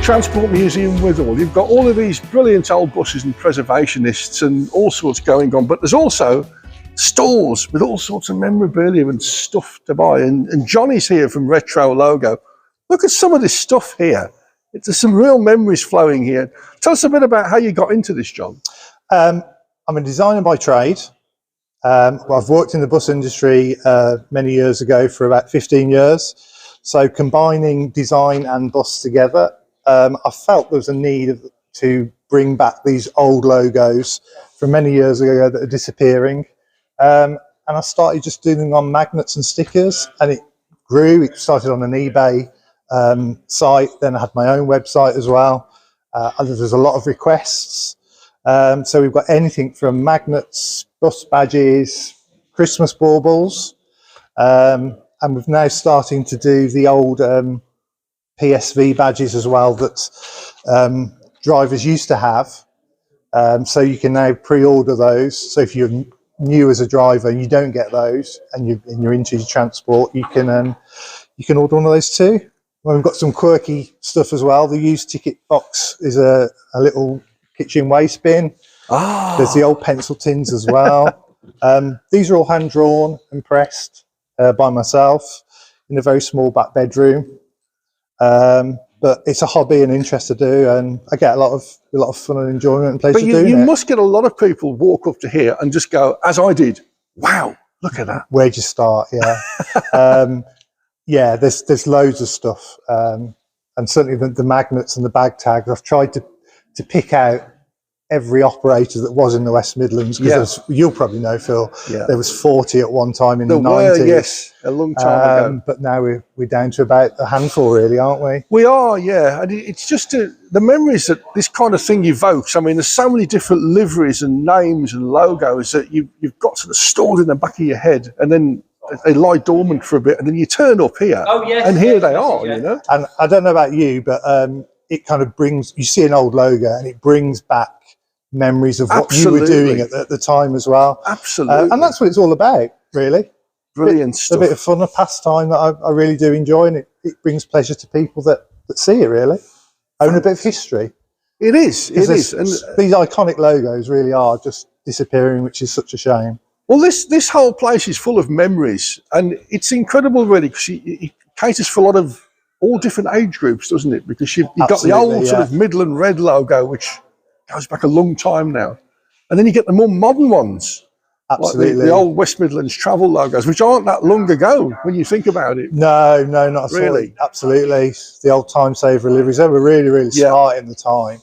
Transport Museum Wythall, you've got all of these brilliant old buses and preservationists and all sorts going on, but there's also stores with all sorts of memorabilia and stuff to buy. And Johnny's here from Retrologo. Look at some of this stuff here. There's some real memories flowing here. Tell us a bit about how you got into this, John. I'm a designer by trade. I've worked in the bus industry many years ago for about 15 years. So combining design and bus together, I felt there was a need to bring back these old logos from many years ago that are disappearing. And I started just doing them on magnets and stickers, and it grew. It started on an eBay site, then I had my own website as well. There's a lot of requests. So we've got anything from magnets, bus badges, Christmas baubles, and we're now starting to do the old PSV badges as well that drivers used to have. So you can now pre-order those. So if you're new as a driver and you don't get those, and you're into your transport, you can order one of those too. Well, we've got some quirky stuff as well. The used ticket box is a little kitchen waste bin. There's the old pencil tins as well. These are all hand drawn and pressed by myself in a very small back bedroom. But it's a hobby and interest to do, and I get a lot of fun and enjoyment and pleasure doing it. But you must get a lot of people walk up to here and just go, as I did, wow, look at that. Where'd you start? Yeah. Yeah, there's loads of stuff, and certainly the magnets and the bag tags. I've tried to pick out every operator that was in the West Midlands, because you'll probably know, Phil, there was 40 at one time in the 90s. Yes, a long time ago. But now we're down to about a handful, really, aren't we? We are, yeah. And it's just the memories that this kind of thing evokes. I mean, there's so many different liveries and names and logos that you've got sort of stored in the back of your head, and then they lie dormant for a bit, and then you turn up here, and here they are, you know. And I don't know about you, but it kind of brings, you see an old logo and it brings back memories of what you were doing at the time as well. Absolutely. And that's what it's all about, really. Brilliant stuff. A bit of fun, a pastime that I really do enjoy, and it brings pleasure to people that see it, really. Own a bit of history. It is, it is. And these iconic logos really are just disappearing, which is such a shame. Well, this whole place is full of memories, and it's incredible, really, because it caters for a lot of all different age groups, doesn't it? Because you've got the old sort of Midland Red logo, which goes back a long time now, and then you get the more modern ones, absolutely, like the old West Midlands travel logos, which aren't that long ago when you think about it. No, not at all. Really, absolutely. The old time saver liveries, they were really smart in the time.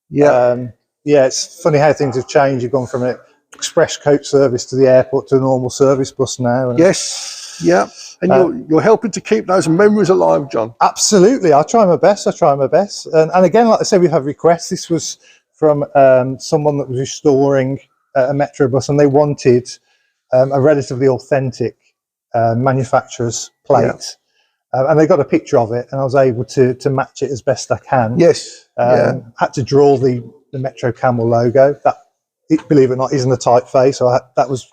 Yeah, it's funny how things have changed. You've gone from an express coach service to the airport to a normal service bus now. Yes, yeah. And you're helping to keep those memories alive, John. Absolutely. I try my best. And again, like I said, we've had requests. This was from someone that was restoring a metro bus, and they wanted a relatively authentic manufacturer's plate. And they got a picture of it, and I was able to match it as best I can. Yes. Had to draw the Metro Camel logo. That, believe it or not, isn't a typeface, so that was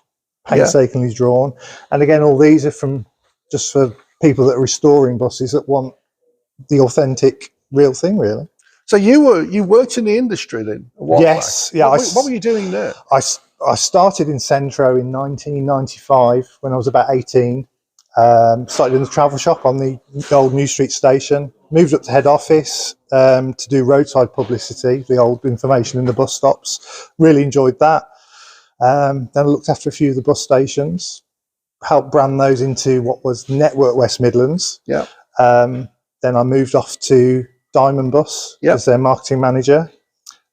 painstakingly drawn. And again, all these are just for people that are restoring buses that want the authentic, real thing, really. So you worked in the industry then? Yes, yeah. What were you doing there? I started in Centro in 1995 when I was about 18. Started in the travel shop on the old New Street station. Moved up to head office to do roadside publicity, the old information in the bus stops. Really enjoyed that. Then I looked after a few of the bus stations, helped brand those into what was Network West Midlands. Yeah. Then I moved off to Diamond Bus as their marketing manager.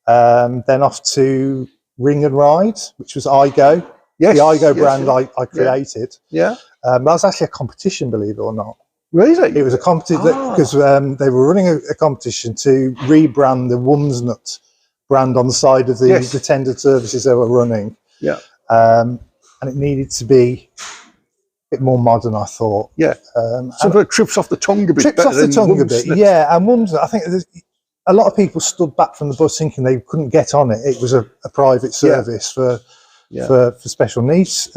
Then off to Ring and Ride, which was IGO. Yes, the IGO brand I created. Yeah. That was actually a competition, believe it or not. Really? It was a competition because they were running a competition to rebrand the Wumsnut brand on the side of the tendered services they were running. Yeah. And it needed to be a bit more modern, I thought. Yeah. Something that trips off the tongue a bit. Trips off the tongue a bit, yeah. And Wumsnut, I think a lot of people stood back from the bus thinking they couldn't get on it. It was a private service for special needs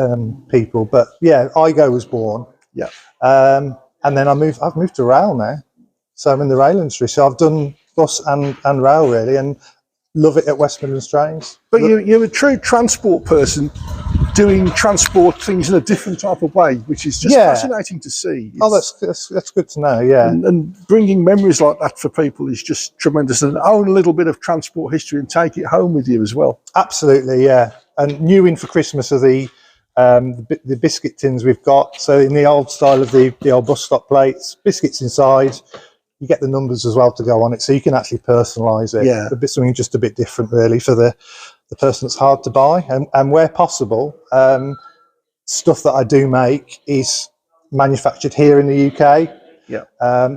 people. But yeah, IGO was born. Yeah. And then I've moved to rail now. So I'm in the rail industry. So I've done bus and rail really, and love it at West Midlands Trains. But you're a true transport person, doing transport things in a different type of way, which is just fascinating to see. Oh, that's good to know. Yeah, and bringing memories like that for people is just tremendous. And own a little bit of transport history and take it home with you as well. Absolutely, yeah. And new in for Christmas are the biscuit tins we've got. So in the old style of the old bus stop plates, biscuits inside. You get the numbers as well to go on it, so you can actually personalise it. Yeah, something just a bit different, really, for the person that's hard to buy. And where possible, stuff that I do make is manufactured here in the UK. Yeah.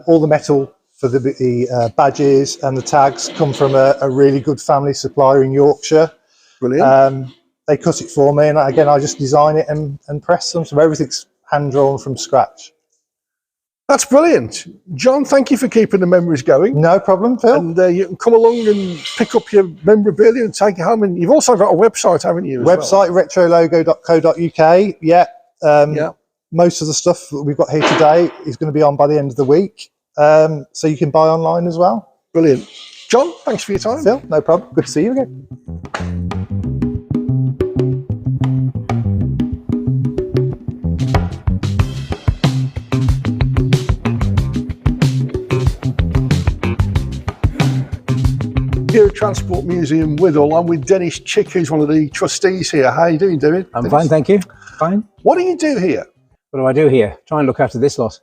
All the metal for the badges and the tags come from a really good family supplier in Yorkshire. Brilliant. They cut it for me, and again, I just design it and press them. So everything's hand drawn from scratch. That's brilliant. John, thank you for keeping the memories going. No problem, Phil. And you can come along and pick up your memorabilia and take it home. And you've also got a website, haven't you? Website, retrologo.co.uk. Yeah. Most of the stuff that we've got here today is going to be on by the end of the week. So you can buy online as well. Brilliant. John, thanks for your time. Phil, no problem. Good to see you again. Here at Transport Museum Wythall, I'm with Denis Chick, who's one of the trustees here. How are you doing, David? I'm fine, thank you. Fine. What do you do here? What do I do here? Try and look after this lot.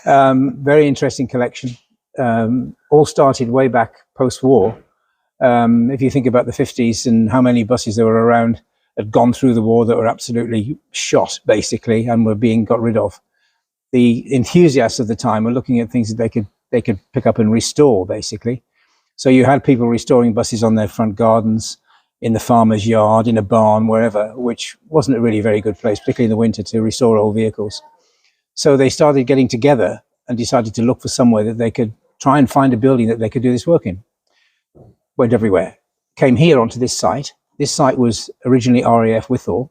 Very interesting collection. All started way back post-war. If you think about the 50s and how many buses there were around had gone through the war that were absolutely shot, basically, and were being got rid of. The enthusiasts of the time were looking at things that they could pick up and restore, basically. So you had people restoring buses on their front gardens, in the farmer's yard, in a barn, wherever, which wasn't a really very good place, particularly in the winter, to restore old vehicles. So they started getting together and decided to look for somewhere that they could try and find a building that they could do this work in. Went everywhere. Came here onto this site. This site was originally RAF Wythall,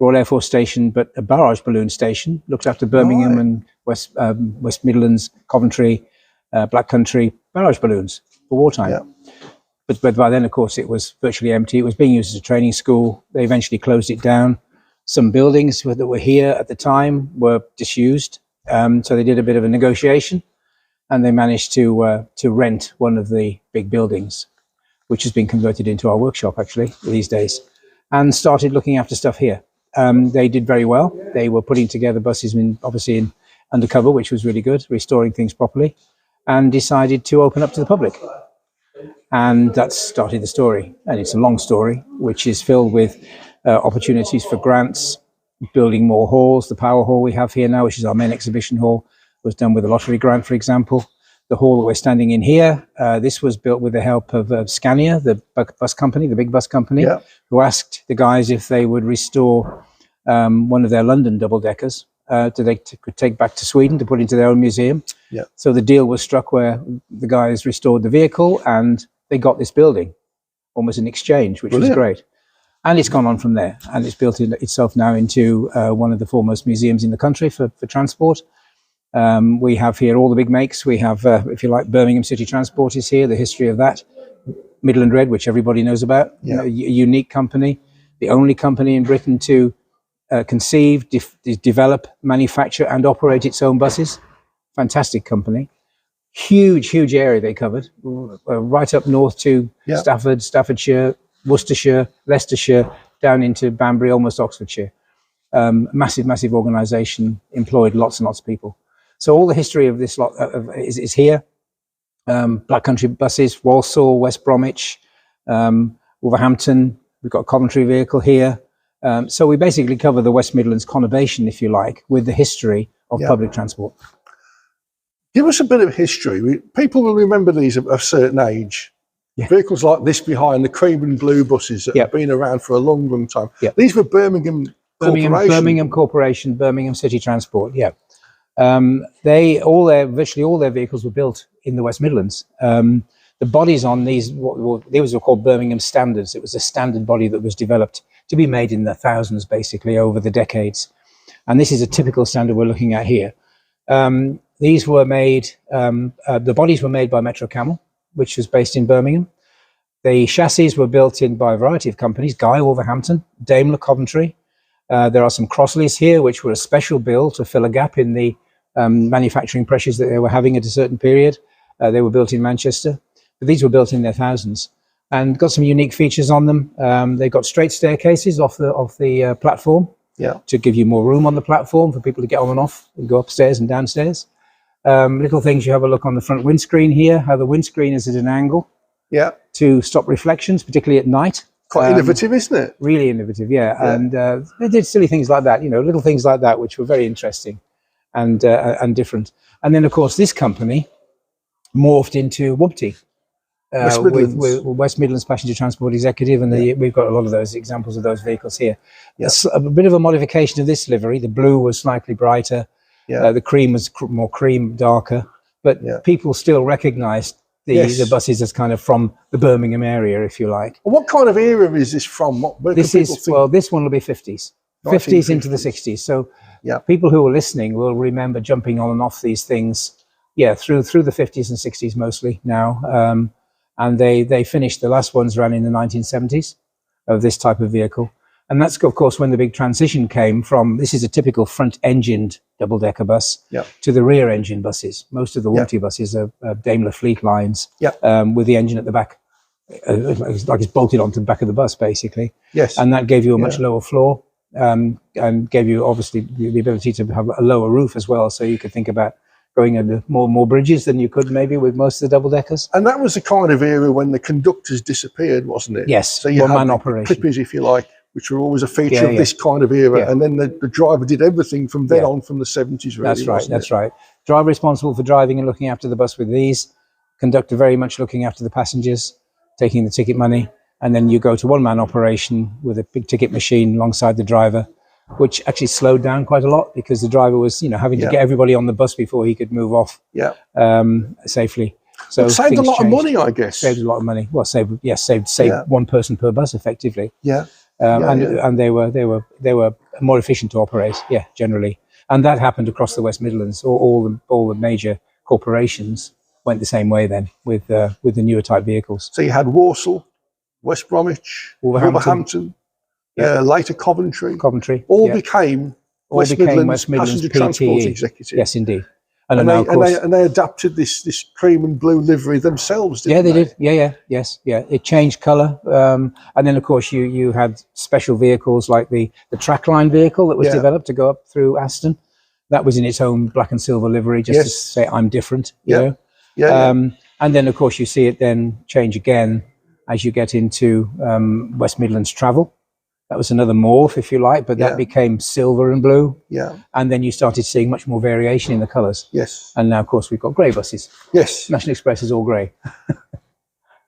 Royal Air Force Station, but a barrage balloon station, looked after Birmingham and West Midlands, Coventry, Black Country, barrage balloons for wartime. Yeah. But by then, of course, it was virtually empty. It was being used as a training school. They eventually closed it down. Some buildings that were here at the time were disused. So they did a bit of a negotiation, and they managed to rent one of the big buildings, which has been converted into our workshop, actually, these days, and started looking after stuff here. They did very well. They were putting together buses, obviously in undercover, which was really good, restoring things properly, and decided to open up to the public. And that started the story. And it's a long story, which is filled with opportunities for grants, building more halls. The power hall we have here now, which is our main exhibition hall, was done with a lottery grant, for example. The hall that we're standing in here, this was built with the help of Scania, the bus company, the big bus company, who asked the guys if they would restore one of their London double-deckers they could take back to Sweden to put into their own museum. Yeah. So the deal was struck where the guys restored the vehicle and they got this building, almost an exchange, which was great. And it's gone on from there. And it's built itself now into one of the foremost museums in the country for transport. We have here all the big makes. We have, if you like, Birmingham City Transport is here, the history of that. Midland Red, which everybody knows about, a unique company, the only company in Britain to conceive, develop, manufacture and operate its own buses. Fantastic company. Huge area they covered, right up north to Stafford, Staffordshire, Worcestershire, Leicestershire, down into Banbury, almost Oxfordshire. Massive organisation, employed lots and lots of people. So all the history of this lot is here. Black Country buses, Walsall, West Bromwich, Wolverhampton. We've got a Coventry vehicle here. So we basically cover the West Midlands conurbation, if you like, with the history of public transport. Give us a bit of history. People will remember these of a certain age. Vehicles like this behind, the cream and blue buses that have been around for a long time. These were Birmingham Corporation, Birmingham City Transport. Virtually all their vehicles were built in the West Midlands. The bodies on these were called Birmingham standards. It was a standard body that was developed to be made in the thousands, basically, over the decades. And this is a typical standard we're looking at here. These were made, the bodies were made by Metro Camel, which was based in Birmingham. The chassis were built in by a variety of companies: Guy, Wolverhampton, Daimler, Coventry. There are some Crossleys here, which were a special build to fill a gap in the manufacturing pressures that they were having at a certain period. They were built in Manchester, but these were built in their thousands and got some unique features on them. They got straight staircases off the platform to give you more room on the platform for people to get on and off and go upstairs and downstairs. Little things, you have a look on the front windscreen here, how the windscreen is at an angle to stop reflections, particularly at night. Quite innovative, isn't it? Really innovative, yeah. And they did silly things like that, little things like that, which were very interesting and different. And then, of course, this company morphed into WMT, with West Midlands Passenger Transport Executive, and we've got a lot of those examples of those vehicles here. A bit of a modification of this livery. The blue was slightly brighter, the cream was more cream, darker, but people still recognised the buses as kind of from the Birmingham area, if you like. Well, what kind of era is this from? This one will be 50s, 50s into the 60s. So people who are listening will remember jumping on and off these things, through the 50s and 60s mostly now. And they finished, the last ones ran in the 1970s of this type of vehicle. And that's, of course, when the big transition came from, this is a typical front-engined double-decker bus, to the rear-engine buses. Most of the WMT buses are Daimler fleet lines, with the engine at the back, like it's bolted onto the back of the bus, basically. Yes. And that gave you a much lower floor, and gave you, obviously, the ability to have a lower roof as well, so you could think about going under more bridges than you could maybe with most of the double-deckers. And that was the kind of era when the conductors disappeared, wasn't it? Yes, so you had one-man the operation. Clippies, if you like, which were always a feature of this kind of era. And then the driver did everything from then on, from the 70s, really. That's right. Driver responsible for driving and looking after the bus with these. Conductor very much looking after the passengers, taking the ticket money. And then you go to one-man operation with a big ticket machine alongside the driver, which actually slowed down quite a lot because the driver was, having to get everybody on the bus before he could move off safely. So it saved a lot of money, I guess. Saved a lot of money. Well, saved one person per bus, effectively. And they were more efficient to operate, generally. And that happened across the West Midlands. All the major corporations went the same way then with the newer type vehicles. So you had Walsall, West Bromwich, Wolverhampton, later Coventry. All became West Midlands Passenger Transport Executive. Yes, indeed. And they adapted this cream and blue livery themselves, didn't they? They did. Yes. It changed colour. And then, of course, you had special vehicles like the Trackline vehicle that was developed to go up through Aston. That was in its own black and silver livery, just to say, I'm different, you know. And then, of course, you see it then change again as you get into West Midlands Travel. That was another morph, if you like, but that became silver and blue. And then you started seeing much more variation in the colours. And now, of course, we've got grey buses. National Express is all grey.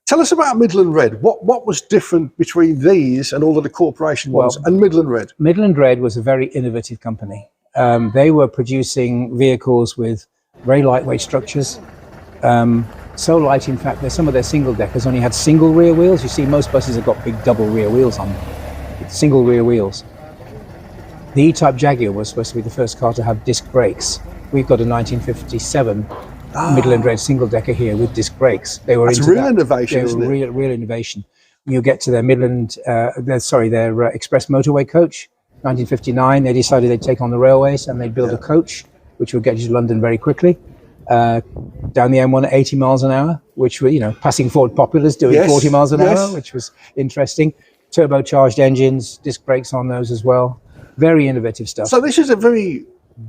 Tell us about Midland Red. What was different between these and all of the corporation ones and Midland Red? Midland Red was a very innovative company. They were producing vehicles with very lightweight structures. So light, in fact, that some of their single deckers only had single rear wheels. You see, most buses have got big double rear wheels on them. Single rear wheels. The E-Type Jaguar was supposed to be the first car to have disc brakes. We've got a 1957 Midland Red single decker here with disc brakes. They were That's into real innovation, isn't it? Real innovation. You get to their their Express Motorway coach, 1959. They decided they'd take on the railways and they'd build a coach which would get you to London very quickly. Down the M1 at 80 miles an hour, which were passing Ford Populars doing 40 miles an hour, which was interesting. Turbocharged engines, disc brakes on those as well. Very innovative stuff. So this is a very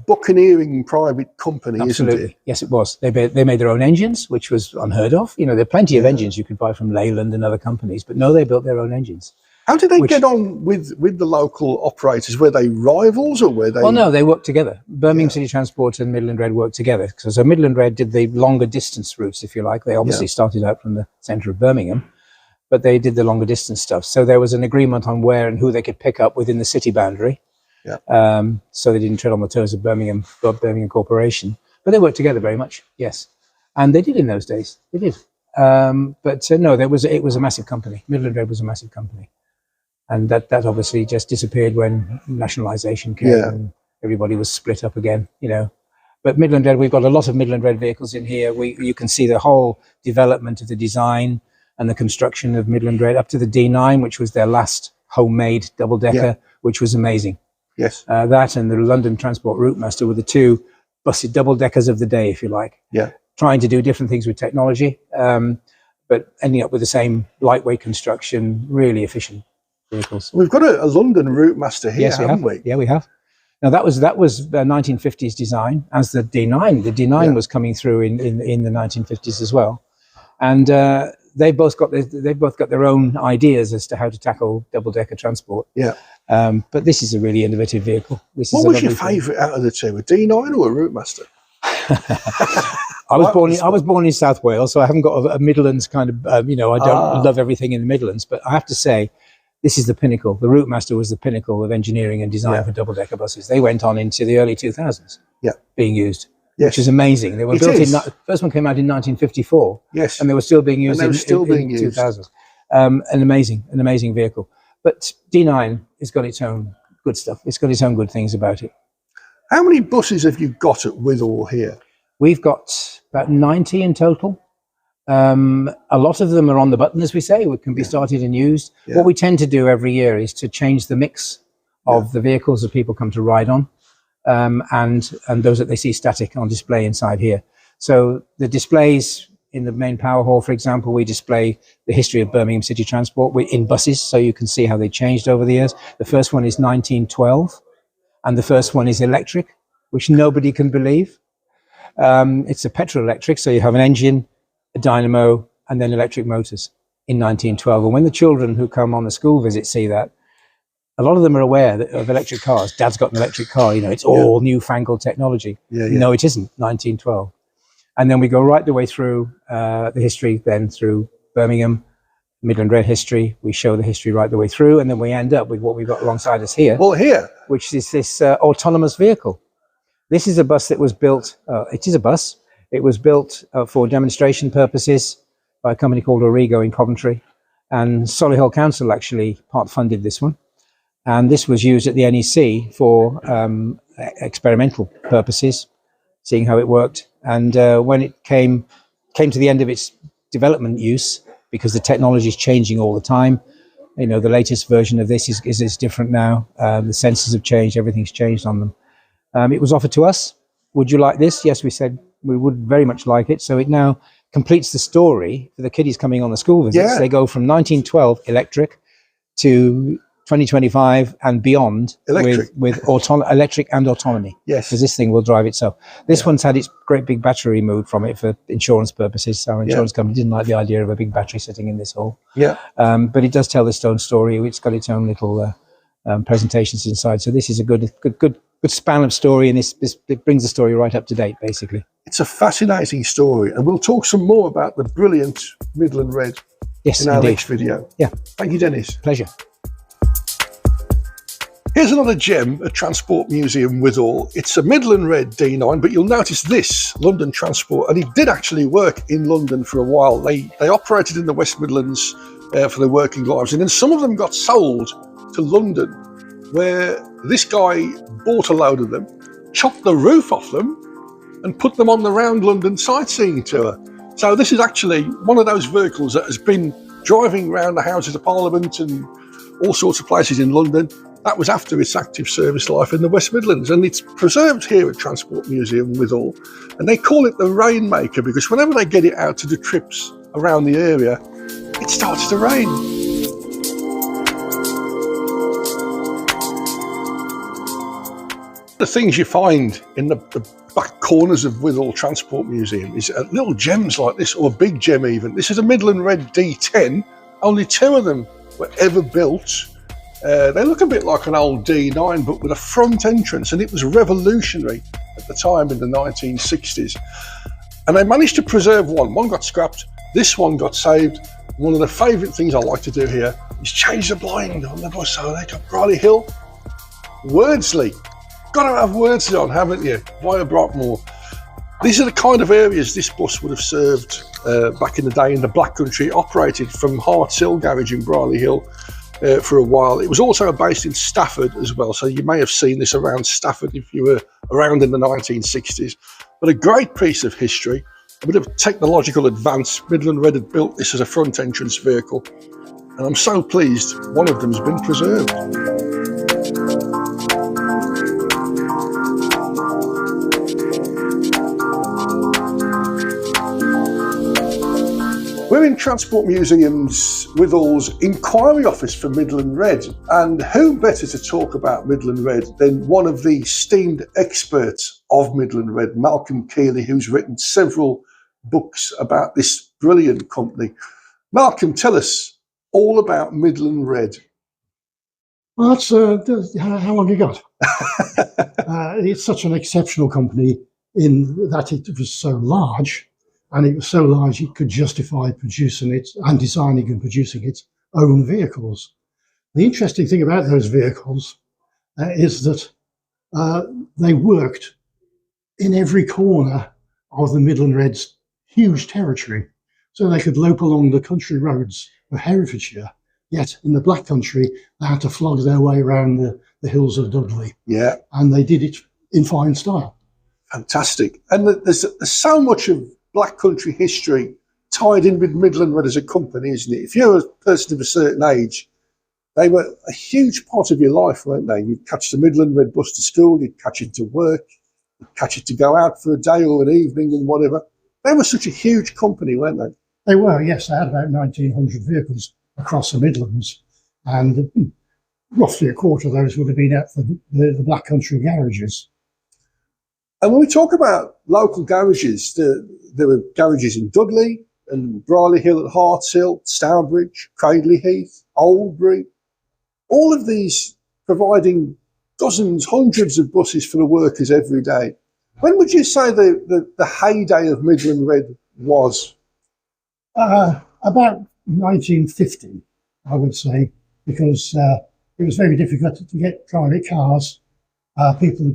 buccaneering private company, isn't it? Yes, it was. They made their own engines, which was unheard of. There are plenty of engines you could buy from Leyland and other companies, but no, they built their own engines. How did they get on with the local operators? Were they rivals or were they? Well, no, they worked together. Birmingham City Transport and Midland Red worked together. So Midland Red did the longer distance routes, if you like. They obviously started out from the centre of Birmingham, but they did the longer distance stuff. So there was an agreement on where and who they could pick up within the city boundary. So they didn't tread on the toes of Birmingham Corporation. But they worked together very much, yes. And they did in those days. They did. No, it was a massive company. Midland Red was a massive company. And that obviously just disappeared when nationalisation came and everybody was split up again, But Midland Red, we've got a lot of Midland Red vehicles in here. You can see the whole development of the design and the construction of Midland Red up to the D9, which was their last homemade double-decker, which was amazing. Yes. That and the London Transport Route Master were the two busted double-deckers of the day, if you like. Yeah. Trying to do different things with technology, but ending up with the same lightweight construction, really efficient vehicles. We've got a London Route Master here, haven't we? Yeah, we have. Now that was 1950s design, as the D9. The D9 was coming through in the 1950s as well, and they've both got their own ideas as to how to tackle double-decker transport. Yeah. But this is a really innovative vehicle. What was your favourite out of the two, a D9 or a Route Master? I was born in South Wales, so I haven't got a Midlands kind of, I don't love everything in the Midlands, but I have to say, this is the pinnacle. The Route Master was the pinnacle of engineering and design for double-decker buses. They went on into the early 2000s being used, which is amazing. They were first one came out in 1954, and they were still being used in 2000s. An amazing vehicle. But D9 has got its own good stuff. It's got its own good things about it. How many buses have you got at Wythall here? We've got about 90 in total. A lot of them are on the button, as we say, which can be started and used. What we tend to do every year is to change the mix of the vehicles that people come to ride on, and those that they see static on display inside here. So the displays in the main power hall, for example, we display the history of Birmingham City Transport in buses, so you can see how they changed over the years. The first one is 1912, and the first one is electric, which nobody can believe. It's a petrol electric, so you have an engine, a dynamo, and then electric motors in 1912. And when the children who come on the school visit see that, a lot of them are aware of electric cars. Dad's got an electric car, it's all newfangled technology. No, it isn't, 1912. And then we go right the way through the history, then through Birmingham, Midland Red history. We show the history right the way through, and then we end up with what we've got alongside us here. Well, which is this autonomous vehicle. This is a bus that was built, it is a bus. It was built for demonstration purposes by a company called Origo in Coventry. And Solihull Council actually part-funded this one. And this was used at the NEC for experimental purposes, seeing how it worked. And when it came to the end of its development use, because the technology is changing all the time, the latest version of this is different now. The sensors have changed, everything's changed on them. It was offered to us. Would you like this? Yes, we said we would very much like it. So it now completes the story for the kiddies coming on the school visits. They go from 1912 electric to 2025 and beyond with electric and autonomy. Yes. Because this thing will drive itself. This one's had its great big battery removed from it for insurance purposes. Our insurance company didn't like the idea of a big battery sitting in this hall. But it does tell its own story. It's got its own little presentations inside. So this is a good span of story, and it brings the story right up to date, basically. It's a fascinating story, and we'll talk some more about the brilliant Midland Red in our next video. Thank you, Denis. Pleasure. Here's another gem at Transport Museum Wythall. It's a Midland Red D9, but you'll notice this, London Transport, and it did actually work in London for a while. They operated in the West Midlands for their working lives, and then some of them got sold to London, where this guy bought a load of them, chopped the roof off them, and put them on the Round London Sightseeing tour. So this is actually one of those vehicles that has been driving around the Houses of Parliament and all sorts of places in London. That was after its active service life in the West Midlands, and it's preserved here at Transport Museum Wythall. And they call it the Rainmaker because whenever they get it out to do trips around the area, it starts to rain. The things you find in the back corners of Wythall Transport Museum is little gems like this, or a big gem even. This is a Midland Red D10. Only 2 of them were ever built. They look a bit like an old D9, but with a front entrance, and it was revolutionary at the time in the 1960s. And they managed to preserve one. One got scrapped, this one got saved. One of the favourite things I like to do here is change the blind on the bus. So they got Briley Hill, Wordsley. Got to have Wordsley on, haven't you? Via Brockmore. These are the kind of areas this bus would have served back in the day in the Black Country. It operated from Harts Hill Garage in Briley Hill for a while. It was also based in Stafford as well, so you may have seen this around Stafford if you were around in the 1960s. But a great piece of history, a bit of technological advance. Midland Red had built this as a front entrance vehicle, and I'm so pleased one of them's been preserved. We're in Transport Museum's Wythall's inquiry office for Midland Red, and who better to talk about Midland Red than one of the esteemed experts of Midland Red, Malcolm Keeley, who's written several books about this brilliant company. Malcolm, tell us all about Midland Red. Well, that's how long you got? It's such an exceptional company in that it was so large. And it was so large it could justify producing it and designing and producing its own vehicles. The interesting thing about those vehicles is that they worked in every corner of the Midland Red's huge territory. So they could lope along the country roads of Herefordshire, yet in the Black Country they had to flog their way around the hills of Dudley. Yeah. And they did it in fine style. Fantastic. And there's so much of Black Country history tied in with Midland Red as a company, isn't it? If you're a person of a certain age, they were a huge part of your life, weren't they? You'd catch the Midland Red bus to school, you'd catch it to work, you'd catch it to go out for a day or an evening and whatever. They were such a huge company, weren't they? They were, yes. They had about 1,900 vehicles across the Midlands, and roughly a quarter of those would have been at the Black Country garages. And when we talk about local garages, there were garages in Dudley and Brierley Hill at Hartshill, Stourbridge, Cradley Heath, Oldbury, all of these providing dozens, hundreds of buses for the workers every day. When would you say the heyday of Midland Red was? About 1950, I would say, because it was very difficult to get private cars. People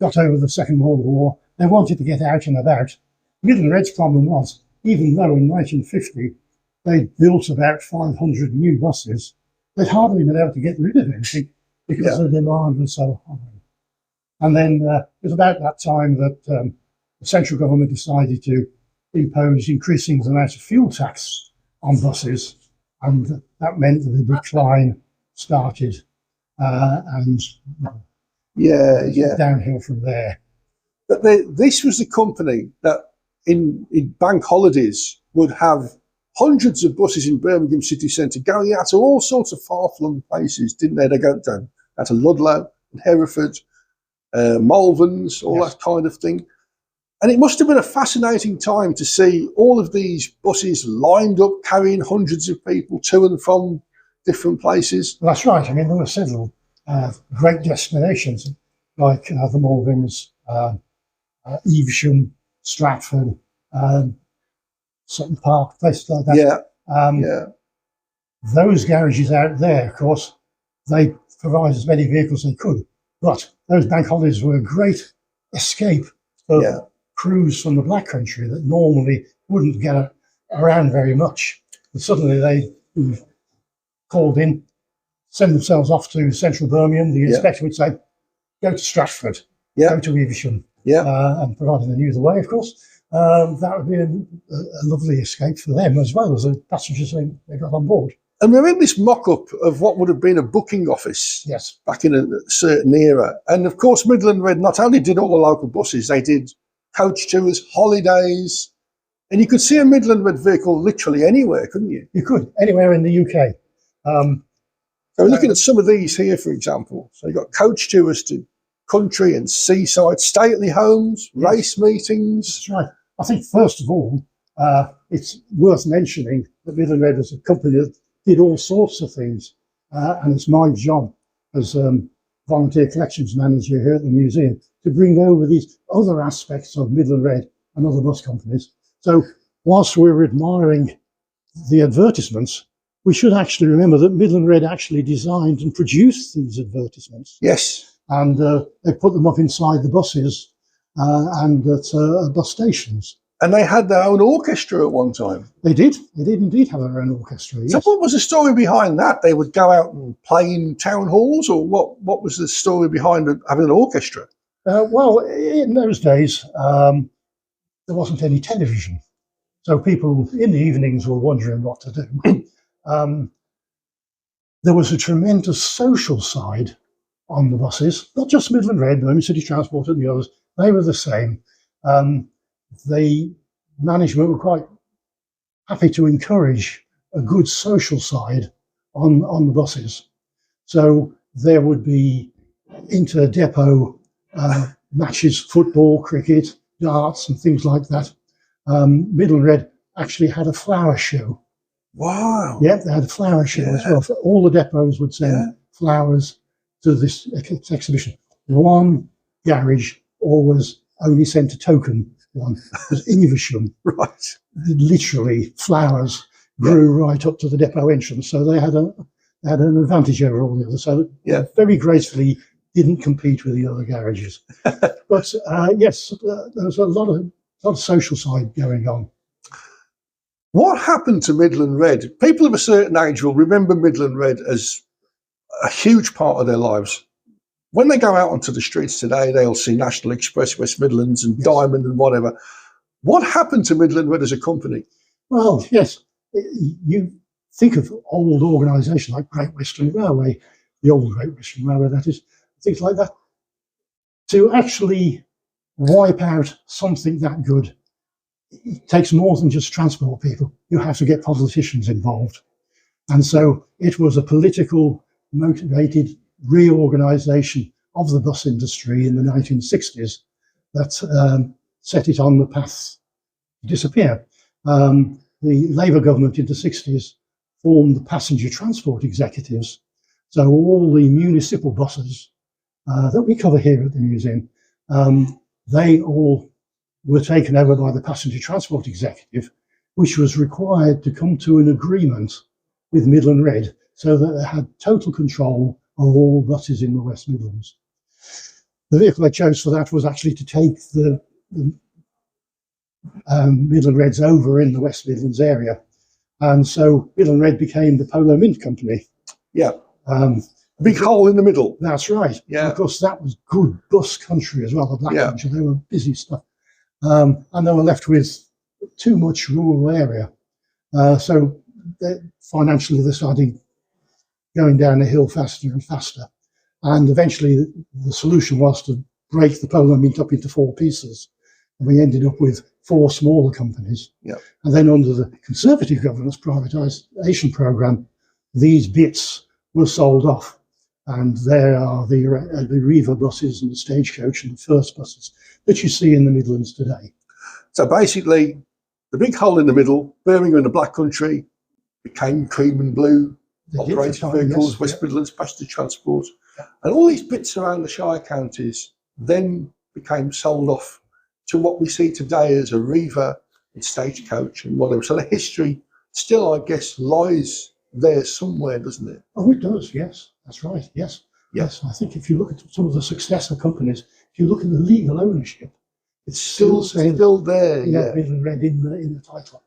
got over the Second World War. They wanted to get out and about. Midland Red's problem was, even though in 1950 they built about 500 new buses, they'd hardly been able to get rid of anything because the demand was so high. And then it was about that time that the central government decided to impose increasing the amount of fuel tax on buses, and that meant that the decline started and downhill from there. But this was the company that in bank holidays would have hundreds of buses in Birmingham city centre going out to all sorts of far-flung places, didn't they? They go down to Ludlow and Hereford, Malverns, all that kind of thing. And it must have been a fascinating time to see all of these buses lined up, carrying hundreds of people to and from different places. Well, that's right. I mean, there were several great destinations, like the Malverns, Evesham, Stratford, Sutton Park, places like that. Those garages out there, of course, they provided as many vehicles as they could. But those bank holidays were a great escape for crews from the Black Country that normally wouldn't get around very much. And suddenly they called in, send themselves off to central Birmingham. The inspector would say, go to Stratford, go to Evesham, and providing they knew the way, of course, that would be a lovely escape for them as well as the passengers they got on board. And we're in this mock-up of what would have been a booking office back in a certain era. And of course, Midland Red not only did all the local buses, they did coach tours, holidays, and you could see a Midland Red vehicle literally anywhere, couldn't you? You could, anywhere in the UK. So we're looking at some of these here, for example. So you've got coach tours to country and seaside, stately homes, race meetings. That's right. I think, first of all, it's worth mentioning that Midland Red was a company that did all sorts of things. And it's my job as volunteer collections manager here at the museum to bring over these other aspects of Midland Red and other bus companies. So whilst we're admiring the advertisements, we should actually remember that Midland Red actually designed and produced these advertisements. Yes. And they put them up inside the buses and at bus stations. And they had their own orchestra at one time. They did indeed have their own orchestra. Yes. So what was the story behind that? They would go out and play in town halls, or what was the story behind having an orchestra? Well, in those days, there wasn't any television. So people in the evenings were wondering what to do. There was a tremendous social side on the buses, not just Midland Red, Birmingham City Transport and the others. They were the same. The management were quite happy to encourage a good social side on the buses. So there would be inter-depot matches, football, cricket, darts and things like that. Midland Red actually had a flower show. Wow. Yeah, they had a flower show as well. All the depots would send flowers to this exhibition. One garage always only sent a token one. It was Evesham. Right. Literally, flowers grew right up to the depot entrance. So they had an advantage over all the others. So very gracefully didn't compete with the other garages. But yes, there was a lot of social side going on. What happened to Midland Red? People of a certain age will remember Midland Red as a huge part of their lives. When they go out onto the streets today, they'll see National Express, West Midlands and Diamond and whatever. What happened to Midland Red as a company? Well, yes, you think of old organisations like Great Western Railway, the old Great Western Railway, that is, things like that. To actually wipe out something that good, it takes more than just transport people. You have to get politicians involved. And so it was a political motivated reorganisation of the bus industry in the 1960s that set it on the path to disappear. The Labour government in the 60s formed the passenger transport executives. So all the municipal buses that we cover here at the museum, they all were taken over by the passenger transport executive, which was required to come to an agreement with Midland Red so that they had total control of all buses in the West Midlands. The vehicle I chose for that was actually to take the Midland Reds over in the West Midlands area. And so Midland Red became the Polo Mint Company. Yeah. Big hole in the middle. That's right. Yeah. Of course, that was good bus country as well, the Black Country. They were busy stuff. And they were left with too much rural area. So financially, they started going down the hill faster and faster. And eventually, the solution was to break the Polo Mint up into 4 pieces. And we ended up with 4 smaller companies. Yeah. And then under the Conservative government's privatisation programme, these bits were sold off. And there are the Riva buses and the Stagecoach and the First buses that you see in the Midlands today. So basically, the big hole in the middle, Birmingham and the Black Country, became cream and blue operated vehicles, West Midlands passenger transport. And all these bits around the Shire counties then became sold off to what we see today as a Riva and Stagecoach and whatever. So the history still, I guess, lies there somewhere, doesn't it? Oh, it does, yes. That's right, yes. Yes, I think if you look at some of the successor companies, if you look at the legal ownership, it's still there. Yeah, Midland Red in the title.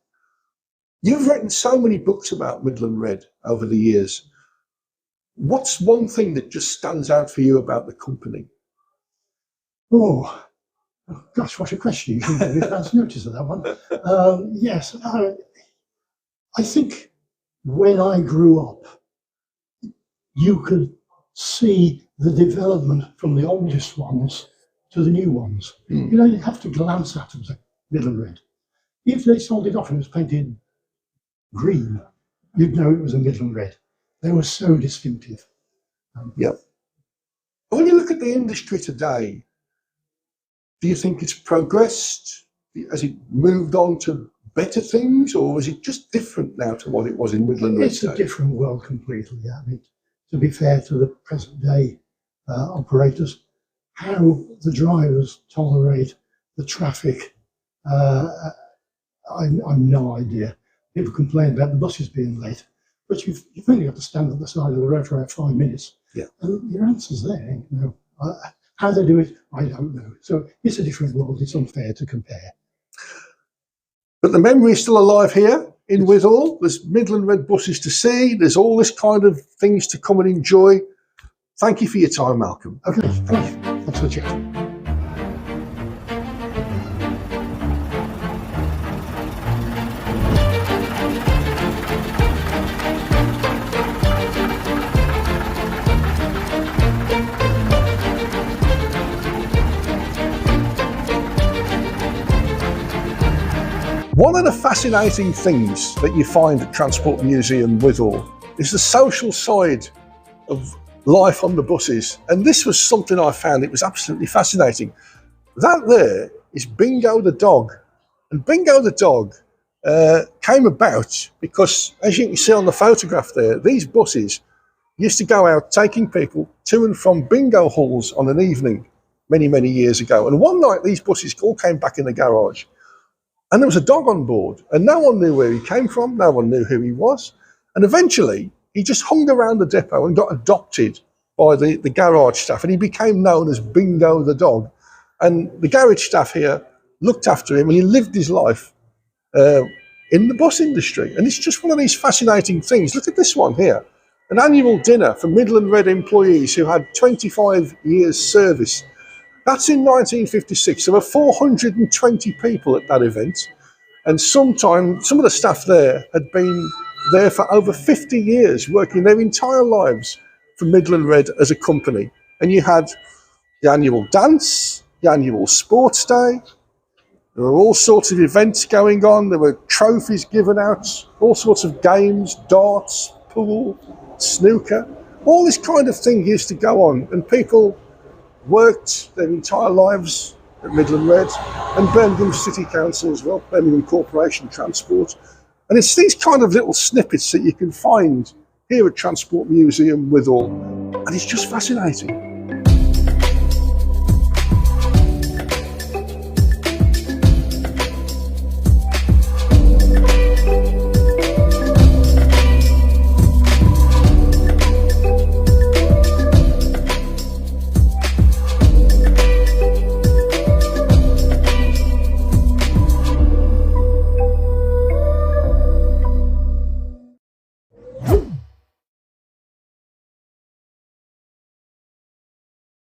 You've written so many books about Midland Red over the years. What's one thing that just stands out for you about the company? Oh gosh, what a question. You can give advance notice of that one. Yes, I think when I grew up, you could see the development from the oldest ones to the new ones. You know, you have to glance at them, like Midland Red. If they sold it off and it was painted green, you'd know it was a Midland Red. They were so distinctive. Yep. When you look at the industry today, do you think it's progressed? Has it moved on to better things, or is it just different now to what it was in Midland Red? It's a different world completely. I mean, to be fair to the present day operators, how the drivers tolerate the traffic, I've no idea. People complain about the buses being late, but you've only got to stand at the side of the road for about 5 minutes, and your answer's there. You know, how they do it, I don't know. So it's a different world. It's unfair to compare. But the memory is still alive here in Wythall. There's Midland Red buses to see. There's all this kind of things to come and enjoy. Thank you for your time, Malcolm. Okay, thank you. Thanks for the chat. One of the fascinating things that you find at Transport Museum Wythall is the social side of life on the buses. And this was something I found, it was absolutely fascinating. That there is Bingo the dog. And Bingo the dog came about because, as you can see on the photograph there, these buses used to go out taking people to and from bingo halls on an evening many, many years ago. And one night these buses all came back in the garage. And there was a dog on board, and no one knew where he came from, no one knew who he was. And eventually, he just hung around the depot and got adopted by the garage staff, and he became known as Bingo the dog. And the garage staff here looked after him, and he lived his life in the bus industry. And it's just one of these fascinating things. Look at this one here, an annual dinner for Midland Red employees who had 25 years service. That's in 1956. There were 420 people at that event. And some of the staff there had been there for over 50 years, working their entire lives for Midland Red as a company. And you had the annual dance, the annual sports day. There were all sorts of events going on. There were trophies given out, all sorts of games, darts, pool, snooker. All this kind of thing used to go on. And people worked their entire lives at Midland Red and Birmingham City Council as well, Birmingham Corporation Transport. And it's these kind of little snippets that you can find here at Transport Museum Wythall, and it's just fascinating.